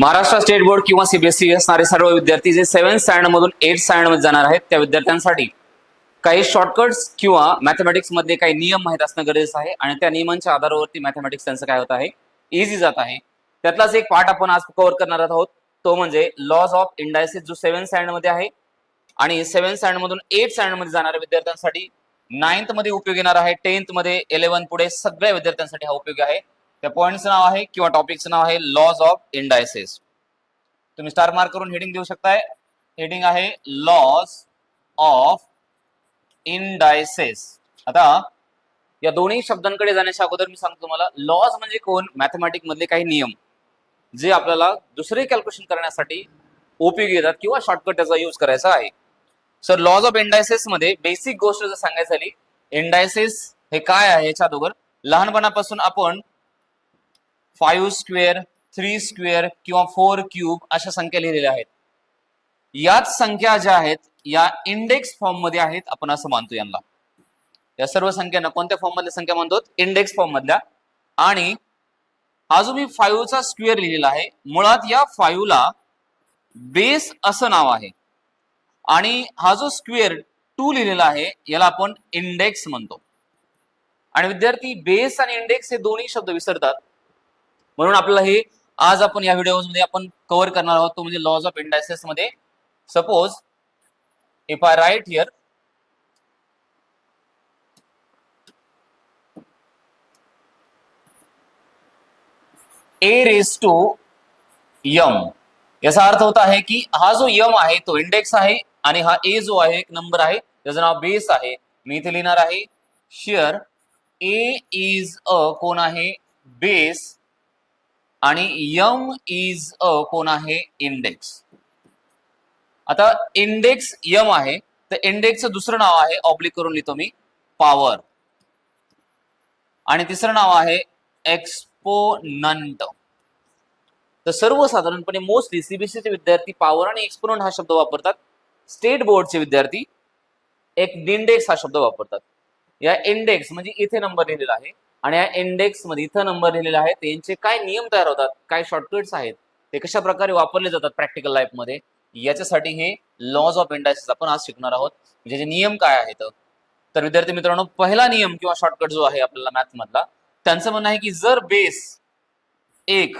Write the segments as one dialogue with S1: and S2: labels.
S1: Maharashtra state board किंवा CBSE असणारे सर्व विद्यार्थी जे 7th स्टँडर्ड मधून 8th स्टँडर्ड मध्ये जाणार आहेत त्या विद्यार्थ्यांसाठी काही शॉर्टकट्स किंवा मॅथमॅटिक्स मध्ये काही नियम माहित असणं गरजेचं आहे आणि त्या नियमांच्या आधारावरती मॅथमॅटिक्स त्यांचं काय होत आहे, इझी जात आहे. त्यातलाच एक पार्ट आपण आज कव्हर करणार आहोत, तो म्हणजे लॉज ऑफ इंडायसिस, जो 7th स्टँडर्ड मध्ये आहे आणि 7th स्टँडर्ड मधून 8th स्टँडर्ड मध्ये जाणाऱ्या विद्यार्थ्यांसाठी 9th मध्ये उपयोग येणार आहे, 10th मध्ये, 11th पुढे सगळ्या विद्यार्थ्यांसाठी हा उपयोग आहे. त्या पॉइंटचं नाव आहे किंवा टॉपिकचं नाव आहे लॉज ऑफ इंडायसिस. तुम्ही स्टार मार्क करून हेडिंग देऊ शकताय. हेडिंग आहे लॉज ऑफ इंडायसिस. आता या दोन्ही शब्दांकडे जाण्याच्या अगोदर मी सांगतो तुम्हाला, लॉज म्हणजे कोण, मॅथमॅटिक्स मधले काही नियम जे आपल्याला दुसरे कॅल्क्युलेशन करण्यासाठी उपयोगी येतात किंवा शॉर्टकट त्याचा यूज करायचा आहे. सर लॉज ऑफ इंडायसिस मध्ये बेसिक गोष्ट जर सांगायची झाली, इंडायसिस हे काय आहे याच्या अगोदर लहानपणापासून आपण 5 स्क्वेअर, 3 स्क्वेअर किंवा 4 क्यूब अशा संख्या लिहिलेल्या आहेत. याच संख्या ज्या आहेत या इंडेक्स फॉर्म मध्ये आहेत, आपण असं मानतो यांना. या सर्व संख्यांना कोणत्या फॉर्म मधल्या संख्या म्हणतो, इंडेक्स फॉर्म मधल्या. आणि हा जो मी 5 चा स्क्वेअर लिहिलेला आहे, मुळात या 5 ला बेस असं नाव आहे आणि हा जो स्क्वेअर 2 लिहिलेला आहे याला आपण इंडेक्स म्हणतो. आणि विद्यार्थी बेस आणि इंडेक्स हे दोन्ही शब्द विसरतात, म्हणून आपल्याला हे आज आपण या व्हिडिओमध्ये आपण कव्हर करणार आहोत, तो म्हणजे लॉज ऑफ इंडायसिस मध्ये. Suppose if I write here a raise to m, याचा अर्थ होता आहे की हा जो m आहे तो इंडेक्स आहे आणि हा a जो आहे एक नंबर आहे, त्याचं नाव बेस आहे. मी इथे लिहिणार आहे शियर a इज अ कोण आहे, बेस, आणि m इज अ कोण आहे, इंडेक्स. आता इंडेक्स m आहे तर इंडेक्सचं दुसरं नाव आहे, ऑब्लिक करून लिहितो मी, पॉवर, आणि तिसरं नाव आहे एक्सपोनंट. तर सर्वसाधारणपणे मोस्टली सीबीएसईचे विद्यार्थी पॉवर आणि एक्सपोनंट हा शब्द वापरतात. स्टेट बोर्डचे विद्यार्थी एक इंडेक्स हा शब्द वापरतात. या इंडेक्स म्हणजे इथे नंबर लिहिलेला आहे आणि या इंडेक्स मध्ये इथं नंबर लिहिलेला आहे, त्यांचे काय नियम तयार होतात, काय शॉर्टकट्स आहेत, ते कशा प्रकारे वापरले जातात प्रॅक्टिकल लाईफ मध्ये, याच्यासाठी हे लॉज ऑफ इंडायसिस आपण आज शिकणार आहोत. म्हणजे नियम काय आहेत. तर विद्यार्थी मित्रांनो, पहिला नियम किंवा शॉर्टकट जो आहे आपल्याला मॅथ मधला, त्यांचं म्हणणं आहे की जर बेस एक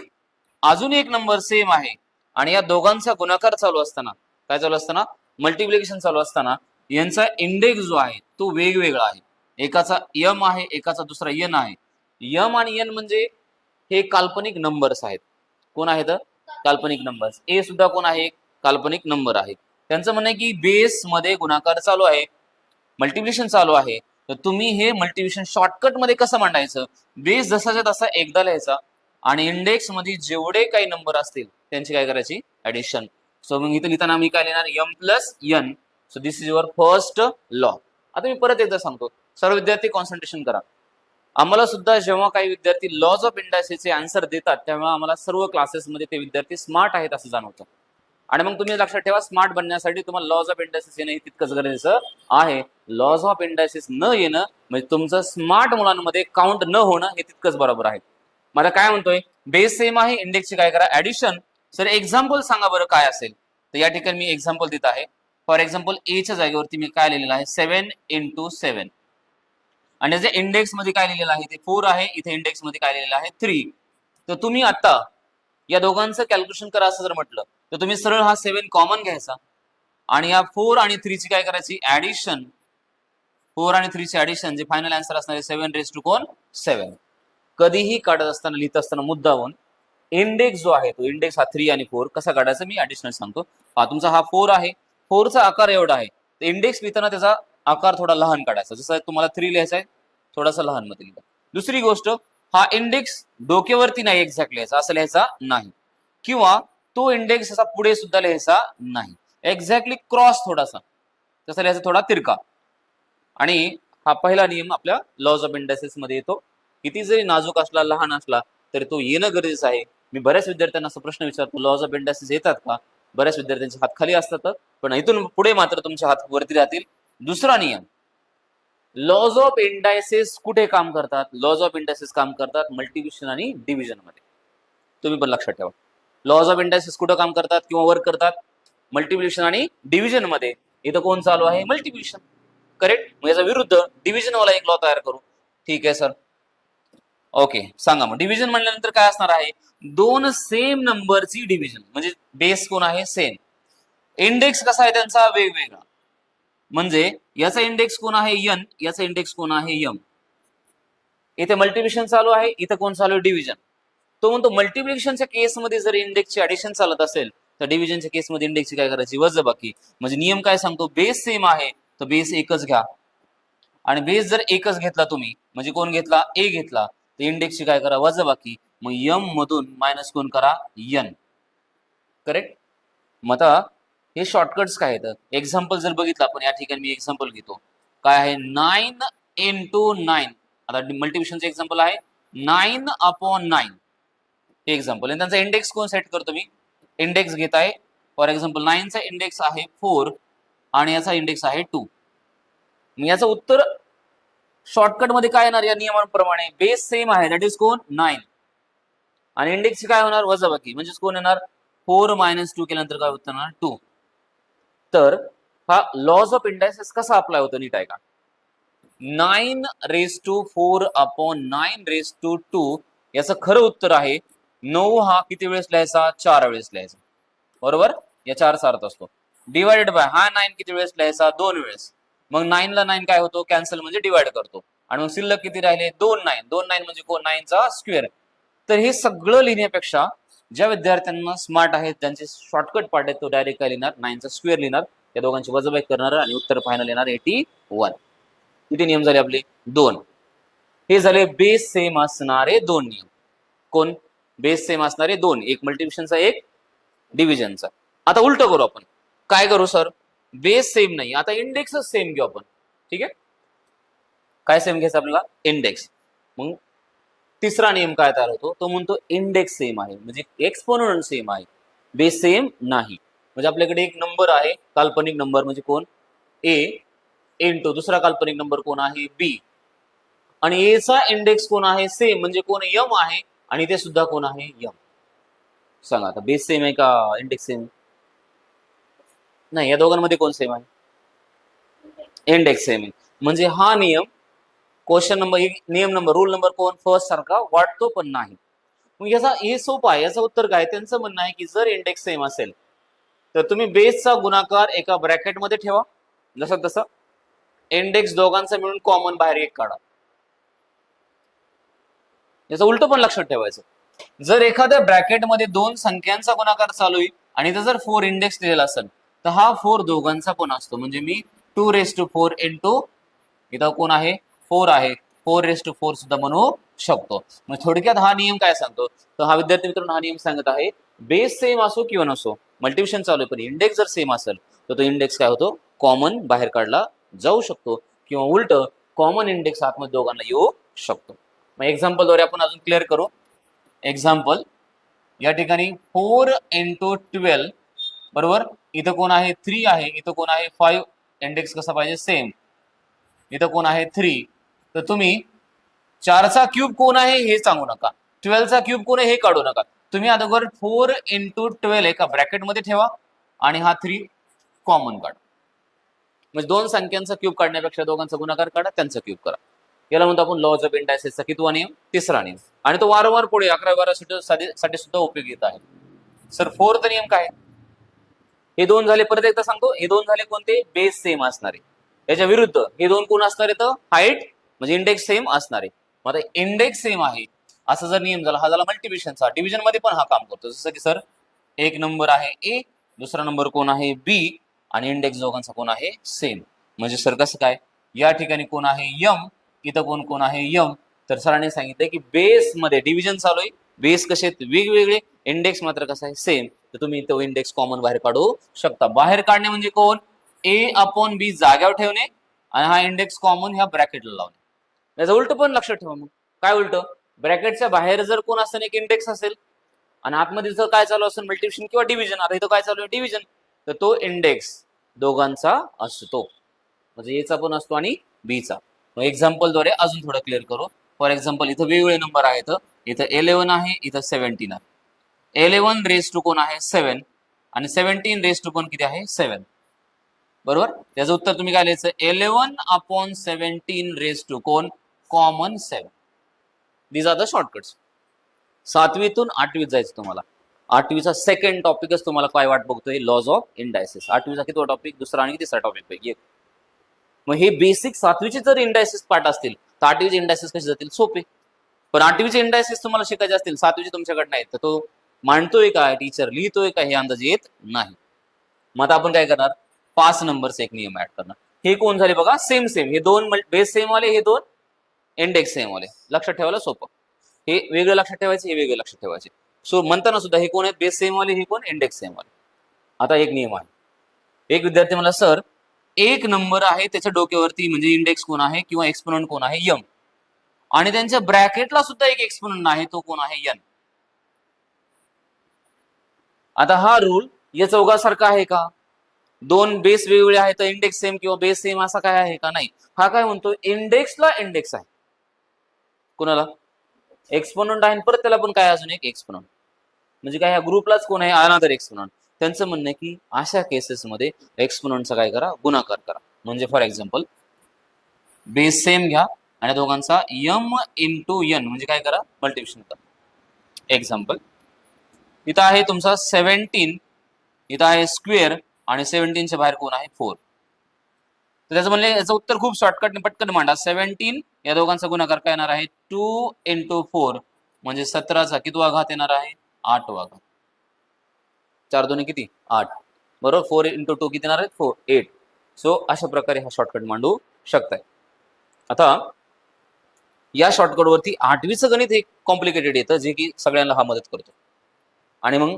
S1: अजून एक नंबर सेम आहे आणि या दोघांचा गुणाकार चालू असताना, काय चालू असताना, मल्टिप्लिकेशन चालू असताना, यांचा इंडेक्स जो आहे तो वेगवेगळा आहे. एकाचा m आहे, एकाचा दुसरा n आहे. m आणि n म्हणजे हे काल्पनिक नंबर्स आहेत. कोण आहेत, काल्पनिक नंबर्स. a सुद्धा कोण आहे, काल्पनिक नंबर आहे. त्यांचं म्हणणं आहे की बेस मध्ये गुणाकार चालू आहे, मल्टिप्लिकेशन चालू आहे, तर तुम्ही हे मल्टिप्लिकेशन शॉर्टकट मध्ये कसं मांडायचं, बेस जसाच्या तसा एकदा लिहायचा आणि इंडेक्स मध्ये जेवढे काही नंबर असतील त्यांची काय करायची, ऍडिशन. सो मग इथं लिहिताना मी काय लिहिणार, m plus n. So this is your first law. आता मी परत एकदा सांगतो, सर्व विद्यार्थी कॉन्सन्ट्रेशन करा. आम्हाला सुद्धा जेव्हा काही विद्यार्थी लॉज ऑफ इंडायसिसचे आन्सर देतात तेव्हा आम्हाला सर्व क्लासेसमध्ये ते विद्यार्थी स्मार्ट आहेत असं जाणवतं. आणि मग तुम्ही लक्षात ठेवा, स्मार्ट बनण्यासाठी तुम्हाला लॉज ऑफ इंडायसिस येणं हे तितकंच गरजेचं आहे. लॉज ऑफ इंडायसिस न येणं म्हणजे तुमचं स्मार्ट मुलांमध्ये काउंट न होणं हे तितकंच बरोबर आहे. मला काय म्हणतोय, बेस सेम आहे, इंडेक्सची काय करा, ऍडिशन. सर एक्झाम्पल सांगा बरं काय असेल. तर या ठिकाणी मी एक्झाम्पल देत आहे. फॉर एक्झाम्पल एच्या जागेवरती मी काय लिहिलेलं आहे, 7 × 7, आणि जे इंडेक्स मध्ये काय लिहिलेलं आहे ते 4 आहे, इथे इंडेक्स मध्ये काय लिहिलेलं आहे 3. तर तुम्ही आता या दोघांचं कॅल्क्युलेशन करा असं जर म्हटलं तर तुम्ही सरळ हा 7 कॉमन घ्यायचा आणि या 4 आणि 3 ची काय करायची, ऍडिशन. 4 आणि 3 ची ऍडिशन, जे फायनल आन्सर असणार आहे 7 रेज टू 7. कधीही काढत असताना, लिहित असताना मुद्दामून इंडेक्स जो आहे तो इंडेक्स हा 3 आणि 4 कसा काढायचा मी ऍडिशनल सांगतो. हा तुमचा हा 4 आहे, 4 चा आकार एवढा आहे, तर इंडेक्स लिहिताना त्याचा आकार थोडा लहान काढायचा. जसं तुम्हाला 3 लिहायचा आहे, थोडासा लहान मध्ये लिहा. दुसरी गोष्ट, हा इंडेक्स डोक्यावरती नाही एक्झॅक्ट लिहायचा, असं लिहायचा नाही, किंवा तो इंडेक्स असा पुढे सुद्धा लिहायचा नाही, एक्झॅक्टली क्रॉस थोडासा तसा लिहायचा, थोडा तिरका. आणि हा पहिला नियम आपल्या लॉज ऑफ इंडायसिस मध्ये येतो. किती जरी नाजूक असला, लहान असला तरी तो येणं गरजेचं आहे. मी बऱ्याच विद्यार्थ्यांना असा प्रश्न विचारतो, लॉज ऑफ इंडायसिस येतात का? बऱ्याच विद्यार्थ्यांचे हात खाली असतात, पण इथून पुढे मात्र तुमचे हात वरती राहतील. दुसरा नियम, लॉज ऑफ इंडायसिस कुठे काम करतात? लॉज ऑफ इंडायसिस काम करतात मल्टिप्लिकेशन आणि डिव्हिजन मध्ये. तुम्ही पण लक्षात ठेवा. लॉज ऑफ इंडायसिस कुठं काम करतात किंवा वर्क करतात? मल्टिप्लिकेशन आणि डिव्हिजन मध्ये. इथं कोण चालू आहे? मल्टिप्लिकेशन. करेक्ट. मग याचा विरुद्ध डिव्हिजन वाला एक लॉ तयार करू. ठीक आहे सर. ओके, सांगा मग डिव्हिजन म्हणल्यानंतर काय असणार आहे? दोन सेम नंबरची डिव्हिजन, म्हणजे बेस कोण आहे? सेम. इंडेक्स कसा आहे त्यांचा? वेगवेगळा. म्हणजे याचा इंडेक्स कोण आहे? n, याचा इंडेक्स कोण आहे? m. इथे मल्टिप्लिकेशन चालू आहे, इथं कोण चालू आहे? डिव्हिजन. तो म्हणतो मल्टिप्लिकेशनच्या केसमध्ये जर इंडेक्सची ऍडिशन चालत असेल तर डिव्हिजनच्या केसमध्ये इंडेक्सची काय करायची? वजाबाकी. म्हणजे नियम काय सांगतो? बेस सेम आहे तर बेस एकच घ्या. आणि बेस जर एकच घेतला तुम्ही, म्हणजे कोण घेतला? ए घेतला, तर इंडेक्सची काय करा? वजाबाकी. मग m मधून मायनस कोण करा? n. करेक्ट. मग आता हे शॉर्टकट्स काय आहेत? एक्झाम्पल जर बघितलं आपण, या ठिकाणी मी एक्झाम्पल घेतो. काय आहे? 9 into 9. आता मल्टिप्लिकेशनचं एक्झाम्पल आहे 9/9. हे एक्झाम्पल. आणि त्यांचा इंडेक्स कोण सेट करतो मी? इंडेक्स घेत आहे. फॉर एक्झाम्पल 9चा इंडेक्स आहे 4 आणि याचा इंडेक्स आहे 2. मग याचं उत्तर शॉर्टकट मध्ये काय येणार? या नियमांप्रमाणे बेस सेम आहे, दॅट इज कोण? 9. आणि इंडेक्सची काय होणार? वजाबाकी. म्हणजेच कोण येणार? 4 - 2 केल्यानंतर काय उत्तर येणार? 2. तर हा लॉज ऑफ इंडायसेस कसा अप्लाय होतो नीट आहे का? 9/4/9/2 याचं खरं उत्तर आहे 9. हा किती वेळेस लिहायचा? 4 वेळेस लिहायचा. बरोबर. या 4चा अर्थ असतो. डिवायडेड बाय हा 9 किती वेळेस लिहायचा? 2 वेळेस. मग 9 ला 9 काय होतो? कॅन्सल, म्हणजे डिवाइड करतो. आणि मग शिल्लक किती राहिले? 2 9. 2 9 म्हणजे कोण? 9चा स्क्वेअर. तर हे सगळं लिहिण्यापेक्षा ज्या विद्यार्थ्यांना स्मार्ट आहेत, ज्यांचे शॉर्टकट पार्ट आहेत, तो डायरेक्ट काय लिहिणार? 9चा स्क्वेअर लिहिणार, त्या दोघांची वजाबाकी करणार आणि उत्तर फायनल येणार 81. किती नियम झाले आपले? 2. हे झाले बेस सेम असणारे 2 नियम. कोण? बेस सेम असणारे 2. एक मल्टिप्लिकेशनचा, एक डिव्हिजनचा. आता उलट करू आपण. काय करू सर? बेस सेम नाही, आता इंडेक्सच सेम घेऊ आपण. ठीक आहे. काय सेम घ्यायचं आपल्याला? इंडेक्स. मग तिसरा नियम काय तयार होतो? तो म्हणतो इंडेक्स सेम आहे, म्हणजे एक्सपोनेंट सेम आहे, बेस सेम नाही. म्हणजे आपल्याकडे एक नंबर आहे, काल्पनिक नंबर, म्हणजे कोण? ए इंटू दुसरा काल्पनिक नंबर कोण आहे? बी. आणि ए चा इंडेक्स कोण आहे? सेम, म्हणजे कोण? यम आहे. आणि ते सुद्धा कोण आहे? यम. सांगा आता, बेस सेम आहे का इंडेक्स सेम? नाही, या दोघांमध्ये कोण सेम आहे? इंडेक्स सेम आहे. म्हणजे हा नियम क्वेश्चन नंबर, नियम नंबर, रूल नंबर कोण? फर्स्ट सारखा वाटतो पण नाही. मग याचा हे सोपं आहे. याचं उत्तर काय? त्यांचं म्हणणं आहे की जर इंडेक्स सेम असेल तर तुम्ही बेसचा गुणाकार एका ब्रॅकेटमध्ये ठेवा, जसं तसं. इंडेक्स दोघांचा मिळून कॉमन बाहेर एक काढा. याचं उलट पण लक्षात ठेवायचं. जर एखाद्या ब्रॅकेटमध्ये दोन संख्यांचा गुणाकार चालू आहे आणि इथं जर 4 इंडेक्स दिलेला असेल तर हा 4 दोघांचा पण असतो. म्हणजे मी 2⁴ इंटू इथं कोण आहे? 4 आहे, 4⁴ सुद्धा म्हणू शकतो. मग थोडक्यात हा नियम काय सांगतो? तर हा विद्यार्थी मित्रांनो, हा नियम सांगत आहे बेस सेम असो किंवा नसो, मल्टिप्लिकेशन चालू आहे पण इंडेक्स जर सेम असेल तर तो इंडेक्स काय होतो? कॉमन बाहेर काढला जाऊ शकतो, किंवा उलट कॉमन इंडेक्स आतमध्ये दोघांना येऊ शकतो. मग एक्झाम्पलद्वारे आपण अजून क्लिअर करू. एक्झाम्पल या ठिकाणी 4 × 12, बरोबर. इथं कोण आहे? 3 आहे. इथं कोण आहे? 5. इंडेक्स कसा पाहिजे? सेम. इथं कोण आहे? 3. तर तुम्ही 4चा क्यूब कोण आहे हे सांगू नका, 12चा क्यूब कोण आहे हे काढू नका. तुम्ही अगोदर 4 × 12 एका ब्रॅकेटमध्ये ठेवा आणि हा 3 कॉमन काढा. म्हणजे दोन संख्यांचा क्यूब काढण्यापेक्षा दोघांचा गुणाकार काढा, त्यांचा क्यूब करा. याला म्हणतो आपण लॉज ऑफ इंडायसेसचा कितवा नियम? तिसरा नियम. आणि तो वारंवार पुढे 11-12 साठी सुद्धा उपयोगी येत आहे. सर 4th नियम काय? हे दोन झाले, परत एकदा सांगतो, हे दोन झाले कोणते? बेस सेम असणारे. याच्या विरुद्ध हे दोन कोण असणार आहेत? हाईट, म्हणजे इंडेक्स सेम असणारे. मग आता इंडेक्स सेम आहे असा जर नियम झाला, हा झाला मल्टिप्लिकेशनचा. डिव्हिजन मध्ये पण हा काम करतो. जसं की सर एक नंबर आहे ए, दुसरा नंबर कोण आहे? बी, आणि इंडेक्स दोघांचा कोण आहे? सेम. म्हणजे सर कसं काय? या ठिकाणी कोण आहे? यम. इथं कोण कोण आहे? यम. तर सरांनी सांगितलं की बेस मध्ये डिव्हिजन चालू आहे, बेस कसे आहेत? वेगवेगळे, इंडेक्स मात्र कसा आहे? सेम. तर तुम्ही तो इंडेक्स कॉमन बाहेर काढू शकता. बाहेर काढणे म्हणजे कोण? A/B जाग्यावर ठेवणे आणि हा इंडेक्स कॉमन ह्या ब्रॅकेटला लावणे. याचं उलट पण लक्षात ठेवा. मग काय उलट? ब्रॅकेटच्या बाहेर जर कोण असेल, एक इंडेक्स असेल आणि आतमध्ये जर काय चालू असेल? मल्टिप्लिकेशन किंवा डिव्हिजन. आता इथं काय चालू आहे? डिव्हिजन. तर तो इंडेक्स दोघांचा असतो, म्हणजे एचा पण असतो आणि बीचा. मग एक्झाम्पलद्वारे अजून थोडं क्लिअर करू. फॉर एक्झाम्पल इथं वेगवेगळे नंबर आहेत. इथं 11 आहे, इथं 17 आहे. 11 रेस टू कोण आहे 7 आणि 17 रेस टू कोण किती आहे 7. बरोबर, त्याचं उत्तर तुम्ही काय लिहायचं 11/17 रेस टू कोण common 7. These are the shortcuts. 7वीतून 8वीत जायचं तुम्हाला. 8वीचा सेकंड टॉपिकच तुम्हाला काय वाट बघतोय लॉज ऑफ इंडायसिस. 8वीचा किती टॉपिक दुसरा आणि तिसरा टॉपिक पैकी एक. मग हे बेसिक 7वीचे जर इंडायसिस पार्ट असतील तर 8वीचे इंडायसिस कसे जातील सोपे. पण 8वीचे इंडायसिस तुम्हाला शिकायचे असतील 7वीचे तुमच्याकडे नाही तर तो मांडतोय का टीचर लिहितोय का हे अंदाज येत नाही. मग आता आपण काय करणार 5 नंबरचा एक नियम ऍड करणार. हे कोण झाले बघा सेम सेम, हे दोन बेस सेम वाले, हे दोन इंडेक्स सेम वाले. लक्षात ठेवायला सोपं. हे वेगळं लक्षात ठेवायचे, हे वेगळे लक्षात ठेवायचे. सो म्हणताना सुद्धा हे कोण आहेत बेस सेम वाले, हे कोण इंडेक्स सेम वाले. आता एक नियम आहे. एक विद्यार्थी मला सर एक नंबर आहे त्याच्या डोक्यावरती म्हणजे इंडेक्स कोण आहे किंवा एक्सपोनंट कोण आहे यम, आणि त्यांच्या ब्रॅकेटला सुद्धा एक एक्सपोनंट आहे तो कोण आहे एन. आता हा रूल या चौघासारखा आहे का? दोन बेस वेगवेगळे आहेत तर इंडेक्स सेम किंवा बेस सेम असा काय आहे का? नाही. हा काय म्हणतो इंडेक्सला इंडेक्स आहे, कोणाला एक्सपोनंट आहे, परत त्याला पण काय अजून एक एक्सपोनंट, म्हणजे काय ह्या ग्रुपलाच कोण आहे अनादर एक्सपोनंट. त्यांचं म्हणणं आहे की अशा केसेसमध्ये एक्सपोनंटचा काय करा गुणाकार करा. म्हणजे फॉर एक्झाम्पल बेस सेम घ्या आणि दोघांचा यम इंटू एन म्हणजे काय करा मल्टिप्लिकेशन करा. एक्झाम्पल इथं आहे तुमचा 17, इथं आहे स्क्वेअर आणि 17च्या बाहेर कोण आहे 4. तर त्याचं म्हणणे याचं उत्तर खूप शॉर्टकट पटकन मांडा. 17 या दोघांचा गुणाकार काय येणार आहे 2 इंटू 4 म्हणजे 17चा कितवा घात येणार आहे 8वा घात. 4 दोन्ही किती 8, बरोबर. 4 इंटू 2 किती येणार आहे 4 8. सो अशा प्रकारे हा शॉर्टकट मांडू शकताय. आता या शॉर्टकट वरती 8वीचं गणित हे कॉम्प्लिकेटेड येतं जे की सगळ्यांना हा मदत करतो. आणि मग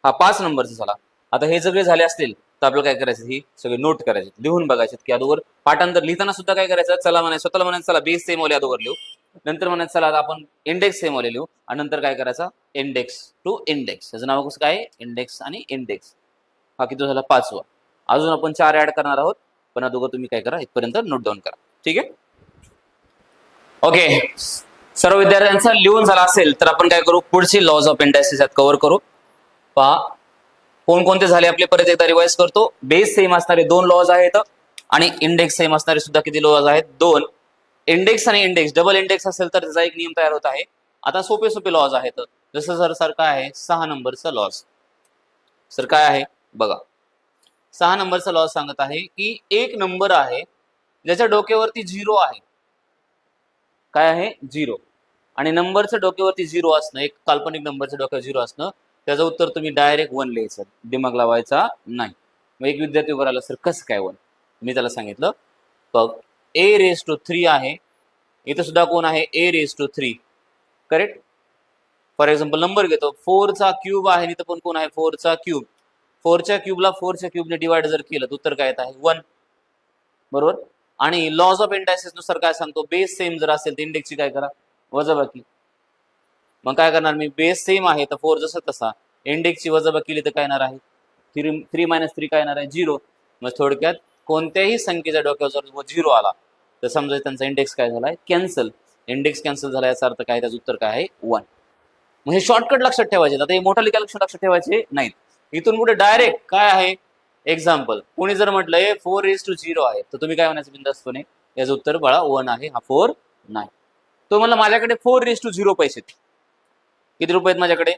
S1: हा 5 नंबरचा झाला. आता हे सगळे झाले असतील तर आपल्याला काय करायचं ही सगळे नोट करायचे, लिहून बघायचे की अगोदर पाठांतर लिहिताना सुद्धा काय करायचं चला म्हणायचं स्वतःला म्हणायचं चला बेस सेम वाले अगोदर लिहू, नंतर म्हणायचं चला आपण इंडेक्स सेम वाले लिहू आणि नंतर काय करायचा इंडेक्स टू इंडेक्स. त्याचं नाव कसं काय इंडेक्स आणि इंडेक्स. हा किती झाला 5वा. अजून आपण 4 ऍड करणार आहोत पण अगोदर तुम्ही काय करा इथपर्यंत नोट डाऊन करा. ठीक आहे ओके. सर्व विद्यार्थ्यांचा लिहून झाला असेल तर आपण काय करू पुढची लॉज ऑफ इंडायसिस कव्हर करू. पहा कोणकोणते झाले आपले परत एकदा रिवाइज करतो. बेस सेम असणारे 2 लॉज आहेत आणि इंडेक्स सेम असणारे सुद्धा किती लॉज आहेत 2. इंडेक्स आणि इंडेक्स डबल इंडेक्स असेल तर त्याचा एक नियम तयार होत आहे. आता सोपे सोपे लॉज आहेत. जसं सर काय आहे 6 नंबरचा लॉज. सर काय आहे बघा 6 नंबरचा लॉज सांगत आहे की एक नंबर आहे ज्याच्या डोक्यावरती 0 आहे. काय आहे 0 आणि नंबरच्या डोक्यावरती 0 असणं, एक काल्पनिक नंबरच्या डोक्यावर 0 असणं, त्याचं उत्तर तुम्ही डायरेक्ट 1 लिहायचं, दिमाग लावायचा नाही. मग एक विद्यार्थी उभा राहिला सर कसं काय 1? मी त्याला सांगितलं बघ a⁻³ आहे, इथं सुद्धा कोण आहे a⁻³ correct. For example number घेतो 4चा क्यूब आहे, इथं पण कोण आहे 4चा क्यूब. 4च्या क्यूबला 4च्या क्यूबने डिवाइड जर केलं तर उत्तर काय येत आहे 1, बरोबर. आणि लॉज ऑफ इंडायसिस नुसार काय सांगतो बेस सेम जर असेल तर इंडेक्सची काय करा वजाबाकी. मग काय करणार मी बेस सेम आहे तर 4 जसा तसा, इंडेक्सची वजाबाकी केली तर काय येणार आहे 3 3 काय येणार आहे 0. मग थोडक्यात कोणत्याही संख्येच्या डोक्यावर जर 0 आला तर समजा त्यांचा इंडेक्स काय झालाय कॅन्सल. इंडेक्स कॅन्सल झाला याचा अर्थ काय त्याचं उत्तर काय आहे 1. मग हे शॉर्टकट लक्षात ठेवायचे. आता हे मोठा लिखा लक्षात ठेवायचे नाहीत. इथून पुढे डायरेक्ट काय आहे एक्झाम्पल कोणी जर म्हटलंय 4:0 आहे तर तुम्ही काय म्हणायचं बिंदास्तपणे याचं उत्तर बाळा 1 आहे, हा 4 नाही. तो म्हणला माझ्याकडे 4:0 पैसे किती रुपये आहेत माझ्याकडे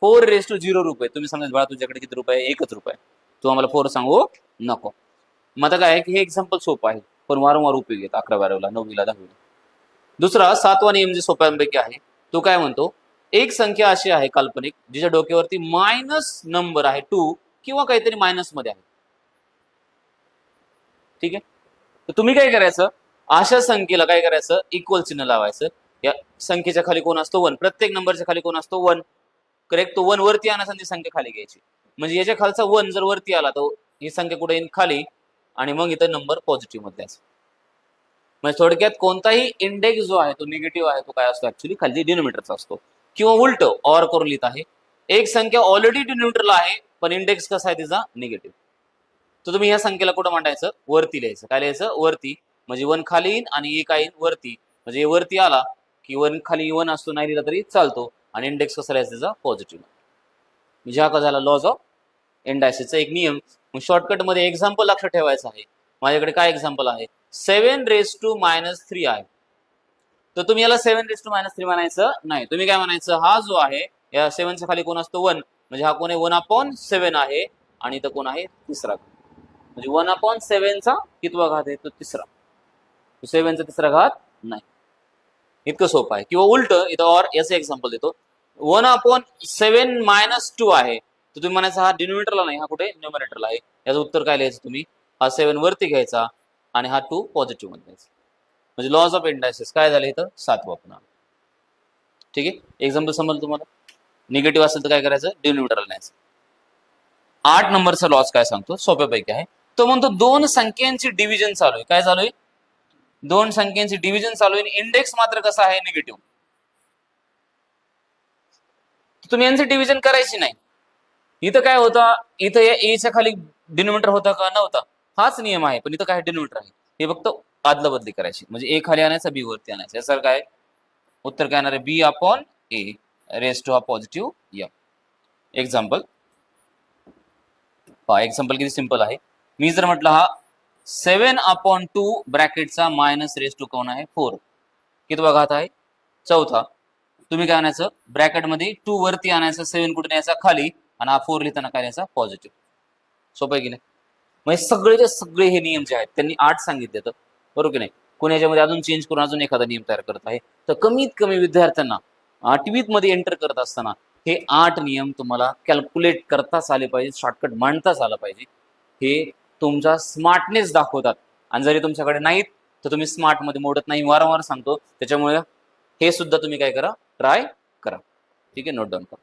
S1: 4:0 रुपये. तुम्ही सांगा बाळा तुझ्याकडे किती रुपये 1 रुपये. तू आम्हाला 4 सांगू नको. मग आता काय आहे की हे एक्झाम्पल सोपं आहे पण वारंवार उपयोग येत 11वी 12वीला 9वीला 10वीला. दुसरा 7वा नियम जे सोप्यांपैकी आहे तो काय म्हणतो एक संख्या अशी आहे काल्पनिक जिच्या डोक्यावरती मायनस नंबर आहे 2 किंवा काहीतरी मायनस मध्ये आहे. ठीक आहे. तर तुम्ही काय करायचं अशा संख्येला काय करायचं इक्वल चिन्ह लावायचं. या संख्येच्या खाली कोण असतो 1, प्रत्येक नंबरच्या खाली कोण असतो 1 करेक्ट. तो 1 वरती आणण्यासाठी ती संख्या खाली घ्यायची. म्हणजे याच्या खालचा 1 जर वरती आला तर ही संख्या कुठे येईल खाली आणि मग इथं नंबर पॉझिटिव्ह मध्ये असतो. म्हणजे थोडक्यात कोणताही इंडेक्स जो आहे तो निगेटिव्ह आहे तो काय असतो ऍक्च्युली खाली डिनोमिनेटरचा असतो. किंवा उलट ऑर करून लिहित आहे एक संख्या ऑलरेडी डिनोमिनेटरला आहे पण इंडेक्स कसा आहे तिचा निगेटिव्ह. तर तुम्ही या संख्येला कुठं मांडायचं वरती लिहायचं. काय लिहायचं वरती म्हणजे 1 खाली येईन आणि 1 येईन वरती. म्हणजे वरती आला की 1 खाली 1 असतो नाही लिहिला तरी चालतो आणि इंडेक्स कसा लिहायचा त्याचा पॉझिटिव्ह. म्हणजे हा का झाला लॉज ऑफ इंडायसिसचा एक नियम. मग शॉर्टकट मध्ये एक्झाम्पल लक्षात ठेवायचं आहे. माझ्याकडे काय एक्झाम्पल आहे, 7⁻³ आहे. तर तुम्ही याला 7⁻³ म्हणायचं नाही, तुम्ही काय म्हणायचं, हा जो आहे या 7च्या खाली कोण असतो 1, म्हणजे हा कोण आहे 1/7 आहे, आणि इथं कोण आहे तिसरा, म्हणजे 1/7चा कितवा घात आहे तो तिसरा, 7चा तिसरा घात नाही. इतकं सोपं आहे. किंवा उलट इथं और याचं एक्झाम्पल देतो, 1/7 - 2 आहे, तर तुम्ही म्हणायचं हा डिनोमिनेटरला नाही, हा कुठे न्यूमरेटरला आहे. याचं उत्तर काय लिहायचं तुम्ही, हा 7 वरती घ्यायचा आणि हा 2 पॉझिटिव्ह मध्ये घ्यायचा. म्हणजे लॉज ऑफ इंडायसिस काय झालं इथं 7 वापरणार. ठीक आहे, एक्झाम्पल समजलं तुम्हाला. निगेटिव्ह असेल तर काय करायचं, डिनोमिनेटरला न्यायचं. 8 नंबरचा लॉस काय सांगतो, सोप्यापैकी आहे. तो म्हणतो दोन संख्यांची डिव्हिजन चालू आहे. काय चालू आहे, दोन संख्यांची डिव्हिजन चालू आहे, इंडेक्स मात्र कसा आहे निगेटिव्ह. तुम्ही यांचं डिव्हिजन करायची नाही. इथं काय होतं, इथं या एच्या खाली डिनोमिनेटर होता का नव्हता, हाच नियम आहे, पण इथं काय डिनोमिनेटर आहे, हे फक्त आदला बदली करायची. म्हणजे ए खाली आणायचा बी वरती आणायचा. याचं काय उत्तर काय येणार आहे, B/A रेज टू हा पॉझिटिव्ह एम. एक्झाम्पल पहा, एक्झाम्पल किती सिंपल आहे. मी जर म्हटलं हा 7/2 ब्रॅकेटचा मायनस रेज टू कोण आहे 4, कितवा घात आहे चौथा. तुम्ही काय आणायचं, ब्रॅकेट मध्ये 2 वरती आणायचं, 7 कुठे न्यायचा खाली, आणि हा 4 लिहिताना काय न्यायचा पॉझिटिव्ह. सोपं आहे की नाही. म्हणजे सगळेचे सगळे हे नियम जे आहेत त्यांनी 8 सांगितले, तर बरोबर की नाही. कोणी याच्यामध्ये अजून चेंज करून अजून एखादा नियम तयार करत आहे. तर कमीत कमी विद्यार्थ्यांना 8वीत मध्ये एंटर करत असताना हे 8 नियम तुम्हाला कॅल्क्युलेट करताच आले पाहिजे, शॉर्टकट मांडताच आला पाहिजे. हे तुमचा स्मार्टनेस दाखवतात. आणि जरी तुमच्याकडे नाहीत तर तुम्ही स्मार्ट मध्ये मोडत नाही, वारंवार सांगतो. त्याच्यामुळे हे सुद्धा तुम्ही काय करा, ट्राय करा. ठीक आहे, नोट डाऊन करा.